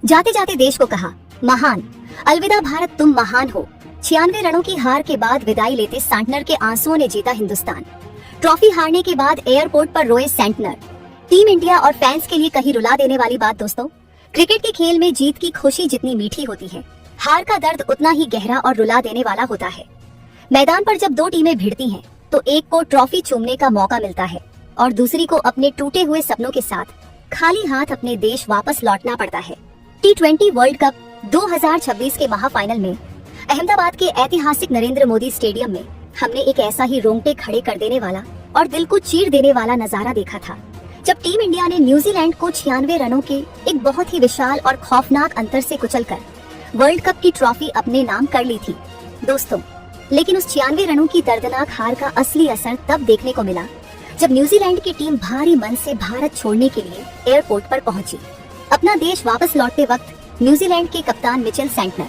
जाते जाते देश को कहा, महान, अलविदा भारत, तुम महान हो। 96 रनों की हार के बाद विदाई लेते सेंटनर के आंसुओं ने जीता हिंदुस्तान। ट्रॉफी हारने के बाद एयरपोर्ट पर रोए सेंटनर। टीम इंडिया और फैंस के लिए कहीं रुला देने वाली बात दोस्तों। क्रिकेट के खेल में जीत की खुशी जितनी मीठी होती है, हार का दर्द उतना ही गहरा और रुला देने वाला होता है। मैदान पर जब दो टीमें भिड़ती हैं, तो एक को ट्रॉफी चूमने का मौका मिलता है और दूसरी को अपने टूटे हुए सपनों के साथ खाली हाथ अपने देश वापस लौटना पड़ता है। T20 वर्ल्ड कप 2026 के महाफाइनल में अहमदाबाद के ऐतिहासिक नरेंद्र मोदी स्टेडियम में हमने एक ऐसा ही रोंगटे खड़े कर देने वाला और दिल को चीर देने वाला नजारा देखा था, जब टीम इंडिया ने न्यूजीलैंड को 96 रनों के एक बहुत ही विशाल और खौफनाक अंतर से कुचलकर वर्ल्ड कप की ट्रॉफी अपने नाम कर ली थी दोस्तों। लेकिन उस 96 रनों की दर्दनाक हार का असली असर तब देखने को मिला जब न्यूजीलैंड की टीम भारी मन से भारत छोड़ने के लिए एयरपोर्ट पर पहुंची। अपना देश वापस लौटते वक्त न्यूजीलैंड के कप्तान मिचेल सेंटनर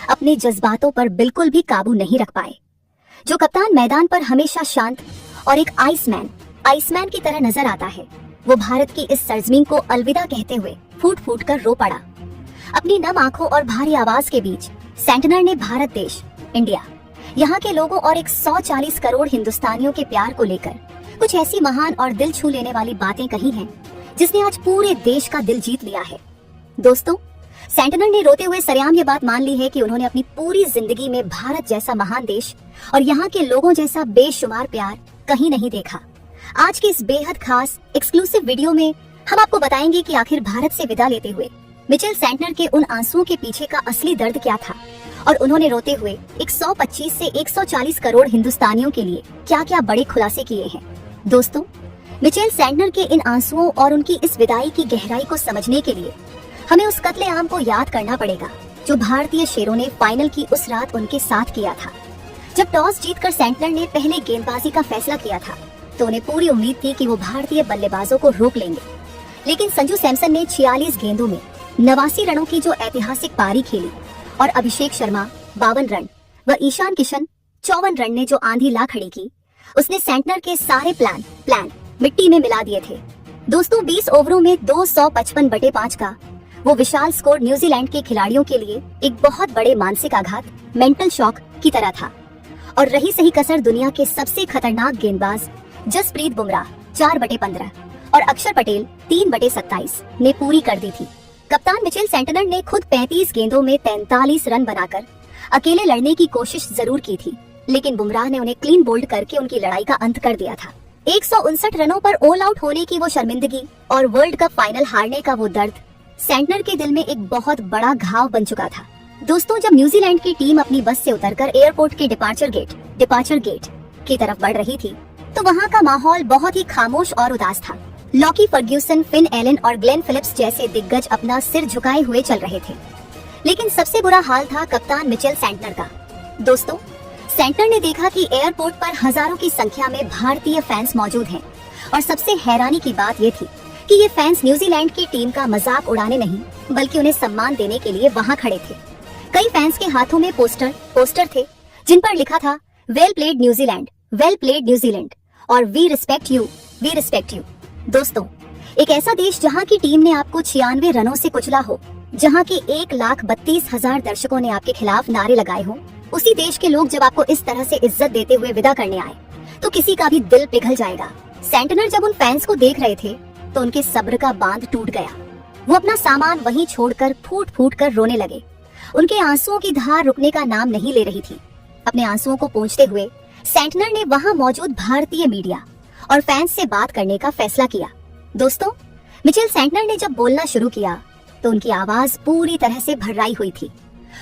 अपने जज्बातों पर बिल्कुल भी काबू नहीं रख पाए। जो कप्तान मैदान पर हमेशा शांत और एक आइसमैन की तरह नजर आता है, वो भारत की इस सरजमीन को अलविदा कहते हुए फूट फूट कर रो पड़ा। अपनी नम आंखों और भारी आवाज के बीच सेंटनर ने भारत देश, इंडिया, यहाँ के लोगों और 140 करोड़ हिंदुस्तानियों के प्यार को लेकर कुछ ऐसी महान और दिल छू लेने वाली बातें कही हैं, जिसने आज पूरे देश का दिल जीत लिया है। दोस्तों, सेंटनर ने रोते हुए सरेआम ये बात मान ली है कि उन्होंने अपनी पूरी जिंदगी में भारत जैसा महान देश और यहाँ के लोगों जैसा बेशुमार प्यार कहीं नहीं देखा। आज के इस बेहद खास एक्सक्लूसिव वीडियो में हम आपको बताएंगे कि आखिर भारत से विदा लेते हुए मिचेल सेंटनर के उन आंसुओं के पीछे का असली दर्द क्या था और उन्होंने रोते हुए 125 से 140 करोड़ हिंदुस्तानियों के लिए क्या क्या बड़े खुलासे किए हैं। दोस्तों, मिचेल सेंटनर के इन आंसुओं और उनकी इस विदाई की गहराई को समझने के लिए हमें उस कत्लेआम को याद करना पड़ेगा जो भारतीय शेरों ने फाइनल की उस रात उनके साथ किया था। जब टॉस जीतकर सेंटनर ने पहले गेंदबाजी का फैसला किया था, तो उन्हें पूरी उम्मीद थी कि वो भारतीय बल्लेबाजों को रोक लेंगे। लेकिन संजू सैमसन ने 46 गेंदों में 89 रनों की जो ऐतिहासिक पारी खेली और अभिषेक शर्मा 52 रन व ईशान किशन 54 रन ने जो आंधी ला खड़ी की, उसने सेंटनर के सारे प्लान मिट्टी में मिला दिए थे। दोस्तों, 20 ओवरों में 255/5 का वो विशाल स्कोर न्यूजीलैंड के खिलाड़ियों के लिए एक बहुत बड़े मानसिक आघात, मेंटल शॉक की तरह था। और रही सही कसर दुनिया के सबसे खतरनाक गेंदबाज जसप्रीत बुमराह 4/15 और अक्षर पटेल 3/27 ने पूरी कर दी थी। कप्तान मिचेल सेंटनर ने खुद 35 गेंदों में 43 रन बनाकर अकेले लड़ने की कोशिश जरूर की थी, लेकिन बुमराह ने उन्हें क्लीन बोल्ड करके उनकी लड़ाई का अंत कर दिया था। 159 रनों पर ऑल आउट होने की वो शर्मिंदगी और वर्ल्ड कप फाइनल हारने का वो दर्द सेंटनर के दिल में एक बहुत बड़ा घाव बन चुका था। दोस्तों, जब न्यूजीलैंड की टीम अपनी बस से उतरकर एयरपोर्ट के डिपार्चर गेट की तरफ बढ़ रही थी, तो वहाँ का माहौल बहुत ही खामोश और उदास था। लॉकी फर्ग्यूसन, फिन एलन और ग्लेन फिलिप्स जैसे दिग्गज अपना सिर झुकाए हुए चल रहे थे। लेकिन सबसे बुरा हाल था कप्तान मिचेल सेंटनर का। दोस्तों, सेंटनर ने देखा कि एयरपोर्ट पर हजारों की संख्या में भारतीय फैंस मौजूद हैं और सबसे हैरानी की बात ये थी कि ये फैंस न्यूजीलैंड की टीम का मजाक उड़ाने नहीं, बल्कि उन्हें सम्मान देने के लिए वहाँ खड़े थे। कई फैंस के हाथों में पोस्टर थे जिन पर लिखा था, वेल प्लेड न्यूजीलैंड और वी रिस्पेक्ट यू। दोस्तों, एक ऐसा देश जहाँ की टीम ने आपको 96 रनों से कुचला हो, जहाँ के 1,32,000 दर्शकों ने आपके खिलाफ नारे लगाए हो, उसी देश के लोग जब आपको इस तरह से इज्जत देते हुए विदा करने आए, तो किसी का भी दिल पिघल जाएगा। सेंटनर जब उन फैंस को देख रहे थे, तो उनके सब्र का बांध टूट गया। वो अपना सामान वहीं छोड़कर फूट फूट कर रोने लगे। उनके आंसुओं की धार रुकने का नाम नहीं ले रही थी। अपने आंसुओं को पोंछते हुए सेंटनर ने वहां मौजूद भारतीय मीडिया और फैंस से बात करने का फैसला किया। दोस्तों, मिचेल सेंटनर ने जब बोलना शुरू किया, तो उनकी आवाज पूरी तरह से भर्राई हुई थी।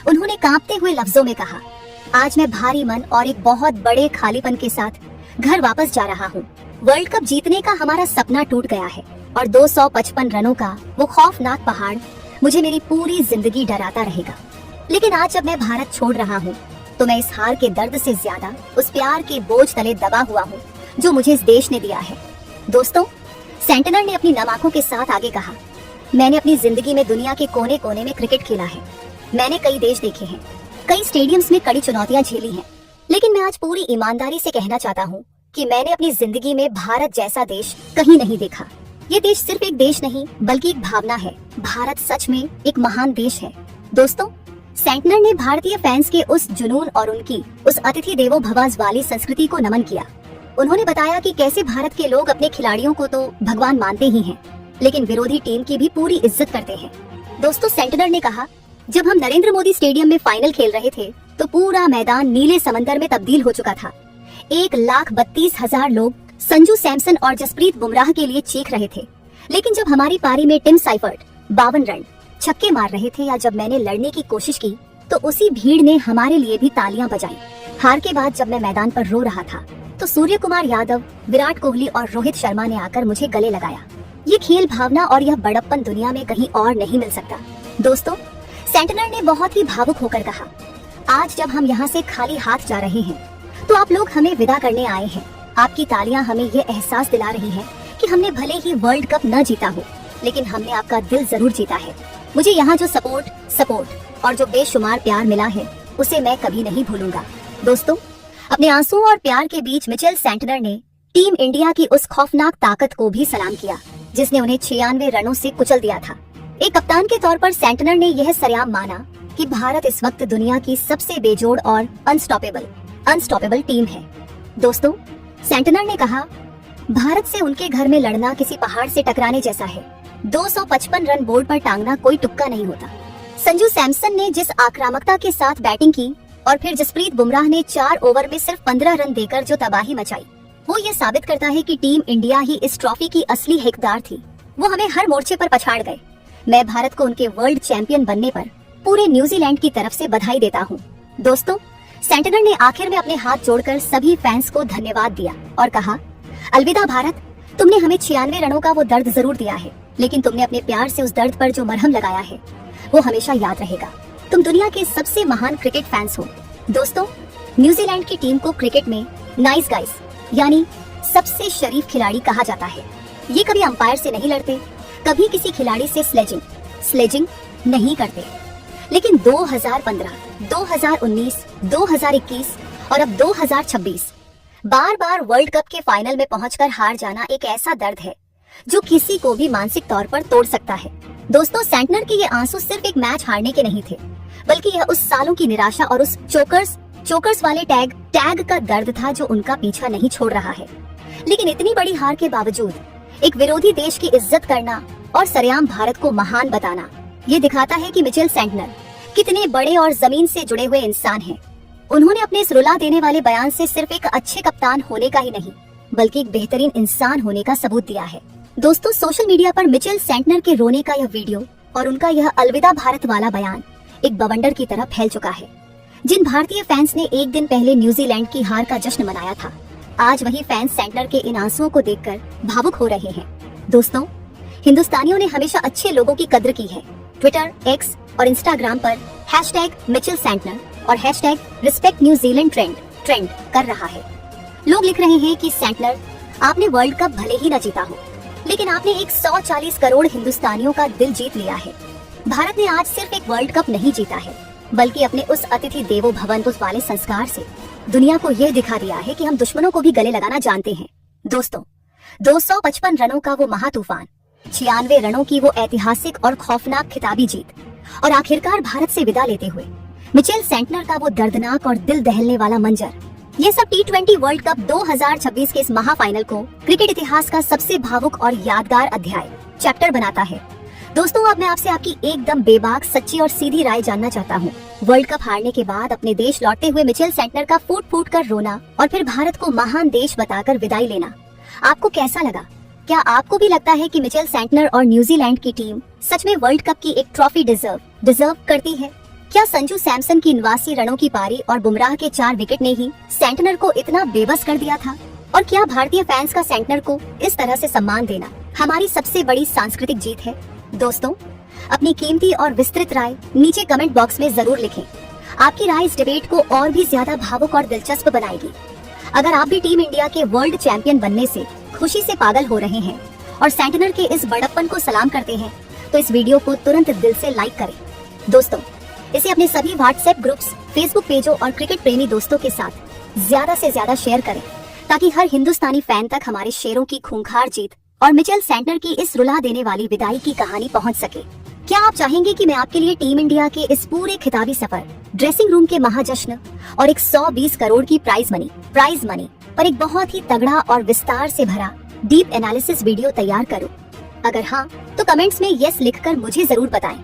उन्होंने कांपते हुए लफ्जों में कहा, आज मैं भारी मन और एक बहुत बड़े खालीपन के साथ घर वापस जा रहा हूँ। वर्ल्ड कप जीतने का हमारा सपना टूट गया है और 255 रनों का वो खौफनाक पहाड़ मुझे मेरी पूरी जिंदगी डराता रहेगा। लेकिन आज जब मैं भारत छोड़ रहा हूँ, तो मैं इस हार के दर्द से ज्यादा उस प्यार के बोझ तले दबा हुआ हूँ जो मुझे इस देश ने दिया है। दोस्तों, सेंटनर ने अपनी नम आंखों के साथ आगे कहा, मैंने अपनी जिंदगी में दुनिया के कोने कोने में क्रिकेट खेला है। मैंने कई देश देखे हैं, कई स्टेडियम्स में कड़ी चुनौतियां झेली हैं, लेकिन मैं आज पूरी ईमानदारी से कहना चाहता हूँ कि मैंने अपनी जिंदगी में भारत जैसा देश कहीं नहीं देखा। ये देश सिर्फ एक देश नहीं बल्कि एक भावना है। भारत सच में एक महान देश है। दोस्तों, सेंटनर ने भारतीय फैंस के उस जुनून और उनकी उस अतिथि देवो भव वाली संस्कृति को नमन किया। उन्होंने बताया कि कैसे भारत के लोग अपने खिलाड़ियों को तो भगवान मानते ही हैं, लेकिन विरोधी टीम की भी पूरी इज्जत करते हैं। दोस्तों, सेंटनर ने कहा, जब हम नरेंद्र मोदी स्टेडियम में फाइनल खेल रहे थे तो पूरा मैदान नीले समंदर में तब्दील हो चुका था। 1,32,000 लोग संजू सैमसन और जसप्रीत बुमराह के लिए चीख रहे थे। लेकिन जब हमारी पारी में टिम साइफर्ट 52 रन छक्के मार रहे थे या जब मैंने लड़ने की कोशिश की तो उसी भीड़ ने हमारे लिए भी तालियां बजाई। हार के बाद जब मैं मैदान पर रो रहा था तो सूर्य कुमार यादव, विराट कोहली और रोहित शर्मा ने आकर मुझे गले लगाया। ये खेल भावना और यह बड़प्पन दुनिया में कहीं और नहीं मिल सकता। दोस्तों, सेंटनर ने बहुत ही भावुक होकर कहा, आज जब हम यहाँ से खाली हाथ जा रहे हैं तो आप लोग हमें विदा करने आए हैं। आपकी तालियां हमें ये एहसास दिला रही हैं कि हमने भले ही वर्ल्ड कप न जीता हो, लेकिन हमने आपका दिल जरूर जीता है। मुझे यहाँ जो सपोर्ट और जो बेशुमार प्यार मिला है उसे मैं कभी नहीं भूलूंगा। दोस्तों, अपने आंसुओं और प्यार के बीच मिचेल सेंटनर ने टीम इंडिया की उस खौफनाक ताकत को भी सलाम किया जिसने उन्हें 96 रनों से कुचल दिया था। एक कप्तान के तौर पर सेंटनर ने यह सरेआम माना कि भारत इस वक्त दुनिया की सबसे बेजोड़ और अनस्टॉपेबल टीम है। दोस्तों, सेंटनर ने कहा, भारत से उनके घर में लड़ना किसी पहाड़ से टकराने जैसा है। 255 रन बोर्ड पर टांगना कोई तुक्का नहीं होता। संजू सैमसन ने जिस आक्रामकता के साथ बैटिंग की और फिर जसप्रीत बुमराह ने 4 ओवर में सिर्फ 15 रन देकर जो तबाही मचाई, वो ये साबित करता है कि टीम इंडिया ही इस ट्रॉफी की असली हकदार थी। वो हमें हर मोर्चे पर पछाड़ गए। मैं भारत को उनके वर्ल्ड चैंपियन बनने पर पूरे न्यूजीलैंड की तरफ से बधाई देता हूँ। दोस्तों, सेंटनर ने आखिर में अपने हाथ जोड़कर सभी फैंस को धन्यवाद दिया और कहा, अलविदा भारत, तुमने हमें 96 रनों का वो दर्द जरूर दिया है, लेकिन तुमने अपने प्यार से उस दर्द पर जो मरहम लगाया है वो हमेशा याद रहेगा। तुम दुनिया के सबसे महान क्रिकेट फैंस हो। दोस्तों, न्यूजीलैंड की टीम को क्रिकेट में नाइस गाइस यानी सबसे शरीफ खिलाड़ी कहा जाता है। ये कभी अंपायर से नहीं लड़ते, कभी किसी खिलाड़ी से स्लेजिंग नहीं करते। लेकिन 2015, 2019, 2021 और अब 2026 बार वर्ल्ड कप के फाइनल में पहुंचकर हार जाना एक ऐसा दर्द है जो किसी को भी मानसिक तौर पर तोड़ सकता है। दोस्तों, सेंटनर के ये आंसू सिर्फ एक मैच हारने के नहीं थे, बल्कि यह उस सालों की निराशा और उस चोकर्स वाले टैग का दर्द था जो उनका पीछा नहीं छोड़ रहा है। लेकिन इतनी बड़ी हार के बावजूद एक विरोधी देश की इज्जत करना और सरेआम भारत को महान बताना, ये दिखाता है कि मिचेल सेंटनर कितने बड़े और जमीन से जुड़े हुए इंसान हैं। उन्होंने अपने इस रुला देने वाले बयान से सिर्फ एक अच्छे कप्तान होने का ही नहीं बल्कि एक बेहतरीन इंसान होने का सबूत दिया है। दोस्तों, सोशल मीडिया पर मिचेल सेंटनर के रोने का यह वीडियो और उनका यह अलविदा भारत वाला बयान एक बवंडर की तरह फैल चुका है। जिन भारतीय फैंस ने एक दिन पहले न्यूजीलैंड की हार का जश्न मनाया था, आज वही फैंस सेंटनर के इन आंसुओं को देखकर भावुक हो रहे हैं। दोस्तों, हिंदुस्तानियों ने हमेशा अच्छे लोगों की कद्र की है। ट्विटर, एक्स और इंस्टाग्राम पर #मिचेल सेंटनर और #रिस्पेक्ट न्यूजीलैंड ट्रेंड कर रहा है। लोग लिख रहे हैं कि सेंटनर, आपने वर्ल्ड कप भले ही न जीता हो, लेकिन आपने 140 करोड़ हिंदुस्तानियों का दिल जीत लिया है। भारत ने आज सिर्फ एक वर्ल्ड कप नहीं जीता है, बल्कि अपने उस अतिथि देवो भव वाले संस्कार से दुनिया को यह दिखा दिया है कि हम दुश्मनों को भी गले लगाना जानते हैं। दोस्तों, 255 रनों का वो महातूफान, 96 रनों की वो ऐतिहासिक और खौफनाक खिताबी जीत और आखिरकार भारत से विदा लेते हुए मिचेल सेंटनर का वो दर्दनाक और दिल दहलने वाला मंजर, ये सब T20 वर्ल्ड कप 2026 के इस महाफाइनल को क्रिकेट इतिहास का सबसे भावुक और यादगार अध्याय चैप्टर बनाता है। दोस्तों, अब मैं आपसे आपकी एकदम बेबाक, सच्ची और सीधी राय जानना चाहता हूँ। वर्ल्ड कप हारने के बाद अपने देश लौटते हुए मिचेल सेंटनर का फूट कर रोना और फिर भारत को महान देश बताकर विदाई लेना आपको कैसा लगा? क्या आपको भी लगता है कि मिचेल सेंटनर और न्यूजीलैंड की टीम सच में वर्ल्ड कप की एक ट्रॉफी डिजर्व करती है? क्या संजू सैमसन की 89 रनों की पारी और बुमराह के 4 विकेट ने ही सेंटनर को इतना बेबस कर दिया था? और क्या भारतीय फैंस का सेंटनर को इस तरह से सम्मान देना हमारी सबसे बड़ी सांस्कृतिक जीत है? दोस्तों, अपनी कीमती और विस्तृत राय नीचे कमेंट बॉक्स में जरूर लिखें। आपकी राय इस डिबेट को और भी ज्यादा भावुक और दिलचस्प बनाएगी। अगर आप भी टीम इंडिया के वर्ल्ड चैंपियन बनने से खुशी से पागल हो रहे हैं और सेंटनर के इस बड़प्पन को सलाम करते हैं, तो इस वीडियो को तुरंत दिल से लाइक करें। दोस्तों, इसे अपने सभी व्हाट्सएप ग्रुप्स, फेसबुक पेजों और क्रिकेट प्रेमी दोस्तों के साथ ज्यादा से ज्यादा शेयर करें ताकि हर हिंदुस्तानी फैन तक हमारे शेरों की खूंखार जीत और मिचेल सेंटनर की इस रुला देने वाली विदाई की कहानी पहुंच सके। क्या आप चाहेंगे कि मैं आपके लिए टीम इंडिया के इस पूरे खिताबी सफर, ड्रेसिंग रूम के महाजश्न और 120 करोड़ की प्राइज मनी पर एक बहुत ही तगड़ा और विस्तार से भरा डीप एनालिसिस वीडियो तैयार करूं? अगर हाँ, तो कमेंट्स में यस लिखकर मुझे जरूर बताएं।